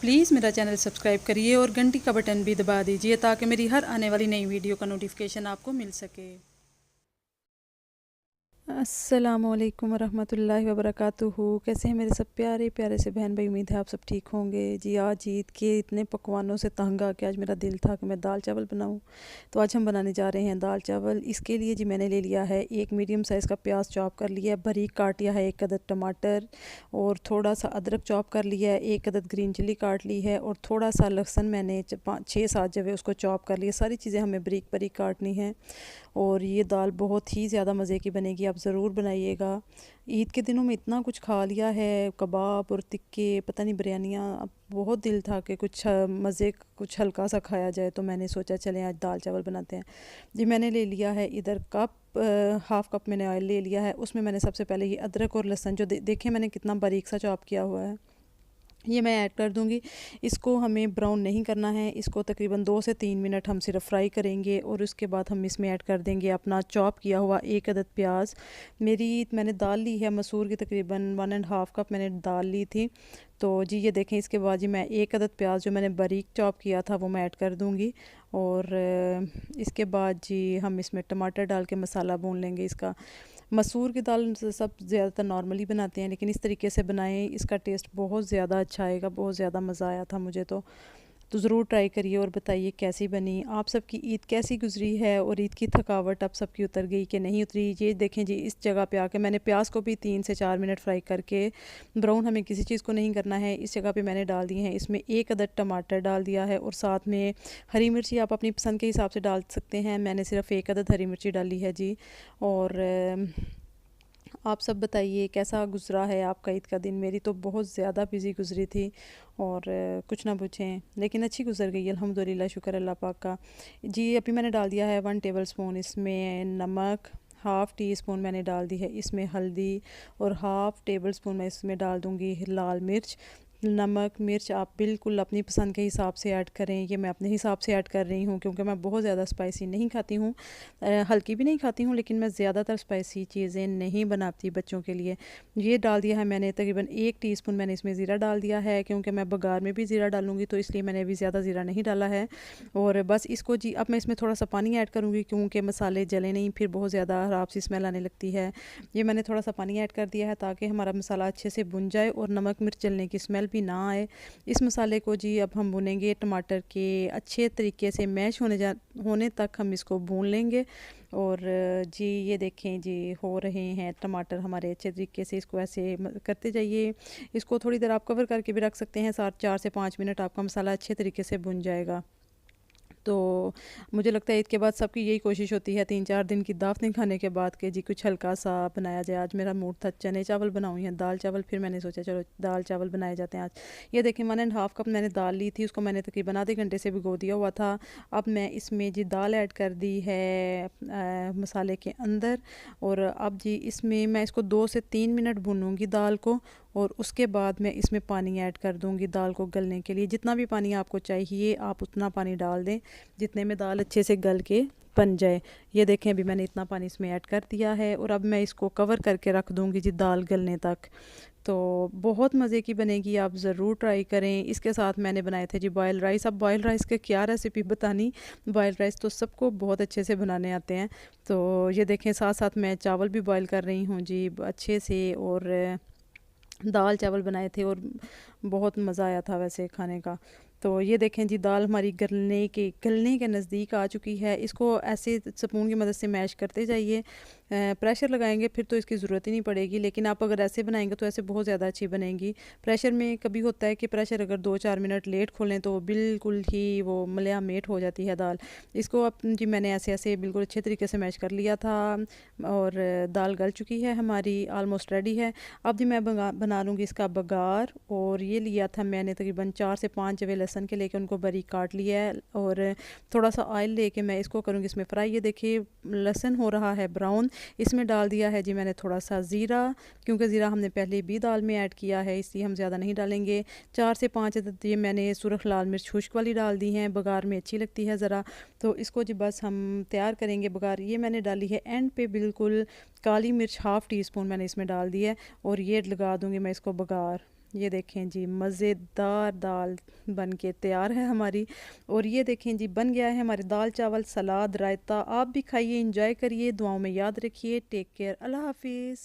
Please मेरा channel subscribe करिए और घंटी का बटन भी दबा दीजिए ताकि मेरी हर आने वाली नई वीडियो का नोटिफिकेशन आपको मिल सके। अस्सलामुअलैकुम वरहमतुल्लाहि वबरकातुहू। कैसे हैं मेरे सब प्यारे प्यारे से बहन भाई, उम्मीद है आप सब ठीक होंगे। जी आज ईद के इतने पकवानों से तंग आ के आज मेरा दिल था कि मैं दाल चावल बनाऊं, तो आज हम बनाने जा रहे हैं दाल चावल। इसके लिए जी मैंने ले लिया है एक मीडियम साइज़ का प्याज चॉप कर लिया है, बारीक काट लिया है एक अदद टमाटर और थोड़ा सा अदरक चॉप कर लिया है, एक अदद ग्रीन चिल्ली काट ली है और थोड़ा सा लहसुन मैंने 5-6-7 जगह उसको चॉप कर लिया। सारी चीज़ें हमें बारीक बारीक काटनी है और ये दाल बहुत ही ज़्यादा मज़े की बनेगी, आप ज़रूर बनाइएगा। ईद के दिनों में इतना कुछ खा लिया है, कबाब और टिक्के, पता नहीं बिरयानियाँ। अब बहुत दिल था कि कुछ मज़े कुछ हल्का सा खाया जाए, तो मैंने सोचा चलें आज दाल चावल बनाते हैं। जी मैंने ले लिया है इधर हाफ़ कप मैंने ऑयल ले लिया है। उसमें मैंने सबसे पहले ये अदरक और लहसुन जो देखें मैंने कितना बारीक सा चॉप किया हुआ है, ये मैं ऐड कर दूंगी। इसको हमें ब्राउन नहीं करना है, इसको तकरीबन 2 से 3 मिनट हम सिर्फ फ्राई करेंगे और उसके बाद हम इसमें ऐड कर देंगे अपना चॉप किया हुआ एक अदद प्याज। मैंने दाल ली है मसूर की, तकरीबन 1.5 कप मैंने दाल ली थी। तो जी ये देखें, इसके बाद जी मैं एक अदद प्याज जो मैंने बारीक चॉप किया था वो मैं ऐड कर दूँगी और इसके बाद जी हम इसमें टमाटर डाल के मसाला भून लेंगे। इसका मसूर की दाल से सब ज़्यादातर नॉर्मली बनाते हैं, लेकिन इस तरीके से बनाएं, इसका टेस्ट बहुत ज़्यादा अच्छा आएगा। बहुत ज़्यादा मज़ा आया था मुझे तो ज़रूर ट्राई करिए और बताइए कैसी बनी। आप सबकी ईद कैसी गुजरी है और ईद की थकावट आप सबकी उतर गई कि नहीं उतरी। ये देखें जी, इस जगह पे आके मैंने प्याज को भी 3 से 4 मिनट फ्राई करके, ब्राउन हमें किसी चीज़ को नहीं करना है। इस जगह पे मैंने डाल दिए हैं इसमें एक अदद टमाटर डाल दिया है और साथ में हरी मिर्ची आप अपनी पसंद के हिसाब से डाल सकते हैं। मैंने सिर्फ एक अदद हरी मिर्ची डाली है जी। और आप सब बताइए कैसा गुज़रा है आपका ईद का दिन। मेरी तो बहुत ज़्यादा बिज़ी गुज़री थी और कुछ ना पूछें, लेकिन अच्छी गुज़र गई अल्हम्दुलिल्लाह, शुक्र अल्लाह पाक का। जी अभी मैंने डाल दिया है 1 टेबल स्पून इसमें नमक, हाफ़ टी स्पून मैंने डाल दी है इसमें हल्दी और हाफ़ टेबल स्पून मैं इसमें डाल दूँगी लाल मिर्च। नमक मिर्च आप बिल्कुल अपनी पसंद के हिसाब से ऐड करें, ये मैं अपने हिसाब से ऐड कर रही हूँ क्योंकि मैं बहुत ज़्यादा स्पाइसी नहीं खाती हूँ, हल्की भी नहीं खाती हूँ, लेकिन मैं ज़्यादातर स्पाइसी चीज़ें नहीं बनाती बच्चों के लिए। ये डाल दिया है मैंने तकरीबन 1 टीस्पून मैंने इसमें ज़ीरा डाल दिया है, क्योंकि मैं बघार में भी ज़ीरा डालूँगी तो इसलिए मैंने अभी ज़्यादा ज़ीरा नहीं डाला है। और बस इसको जी अब मैं इसमें थोड़ा सा पानी ऐड करूँगी क्योंकि मसाले जले नहीं, फिर बहुत ज़्यादा ख़राब सी स्मेल आने लगती है। ये मैंने थोड़ा सा पानी ऐड कर दिया है ताकि हमारा मसाला अच्छे से भुन जाए और नमक मिर्च जलने की स्मेल भी ना आए। इस मसाले को जी अब हम भुनेंगे, टमाटर के अच्छे तरीके से मैश होने तक हम इसको भून लेंगे। और जी ये देखें जी हो रहे हैं टमाटर हमारे अच्छे तरीके से, इसको ऐसे करते जाइए। इसको थोड़ी देर आप कवर करके भी रख सकते हैं, 4 से 5 मिनट आपका मसाला अच्छे तरीके से भुन जाएगा। तो मुझे लगता है ईद के बाद सबकी यही कोशिश होती है 3-4 दिन की दावतें खाने के बाद कि जी कुछ हल्का सा बनाया जाए। आज मेरा मूड था चने चावल बनाऊँ या दाल चावल, फिर मैंने सोचा चलो दाल चावल बनाए जाते हैं आज। ये देखें 1.5 कप मैंने दाल ली थी, उसको मैंने तकरीबन आधे घंटे से भिगो दिया हुआ था। अब मैं इसमें जी दाल ऐड कर दी है मसाले के अंदर और अब जी इसमें मैं इसको 2 से 3 मिनट भूनूंगी दाल को और उसके बाद मैं इसमें पानी ऐड कर दूंगी दाल को गलने के लिए। जितना भी पानी आपको चाहिए आप उतना पानी डाल दें जितने में दाल अच्छे से गल के बन जाए। ये देखें अभी मैंने इतना पानी इसमें ऐड कर दिया है और अब मैं इसको कवर करके रख दूंगी जी दाल गलने तक। तो बहुत मज़े की बनेगी, आप ज़रूर ट्राई करें। इसके साथ मैंने बनाए थे जी बॉयल राइस। अब बॉयल राइस के क्या रेसिपी बतानी, बॉयल राइस तो सबको बहुत अच्छे से बनाने आते हैं। तो ये देखें साथ साथ मैं चावल भी बॉयल कर रही हूँ जी अच्छे से, और दाल चावल बनाए थे और बहुत मज़ा आया था वैसे खाने का। तो ये देखें जी दाल हमारी गलने के नज़दीक आ चुकी है। इसको ऐसे स्पून की मदद से मैश करते जाइए, प्रेशर लगाएंगे फिर तो इसकी ज़रूरत ही नहीं पड़ेगी, लेकिन आप अगर ऐसे बनाएंगे तो ऐसे बहुत ज़्यादा अच्छी बनेगी। प्रेशर में कभी होता है कि प्रेशर अगर 2-4 मिनट लेट खोलें तो बिल्कुल ही वो मलया मेट हो जाती है दाल। इसको अब जी मैंने ऐसे बिल्कुल अच्छे तरीके से मैश कर लिया था और दाल गल चुकी है हमारी, आलमोस्ट रेडी है। अब जी मैं बना लूँगी इसका बघार। और ये लिया था मैंने तकरीबन 4 से 5 जवे लहसुन के लेके उनको बारीक काट लिया है और थोड़ा सा ऑयल लेके मैं इसको करूँगी इसमें फ्राई। ये देखिए लहसुन हो रहा है ब्राउन, इसमें डाल दिया है जी मैंने थोड़ा सा ज़ीरा, क्योंकि ज़ीरा हमने पहले भी दाल में ऐड किया है इसलिए हम ज़्यादा नहीं डालेंगे। 4 से 5 ये मैंने सुरख लाल मिर्च खुश्क वाली डाल दी हैं, बघार में अच्छी लगती है ज़रा। तो इसको जी बस हम तैयार करेंगे बघार। ये मैंने डाली है एंड पे बिल्कुल काली मिर्च हाफ़ टी स्पून मैंने इसमें डाल दी है और ये लगा दूँगी मैं इसको बघार। ये देखें जी मज़ेदार दाल बन के तैयार है हमारी। और ये देखें जी बन गया है हमारे दाल चावल, सलाद, रायता। आप भी खाइए, इंजॉय करिए, दुआओं में याद रखिए। टेक केयर, अल्लाह हाफिज़।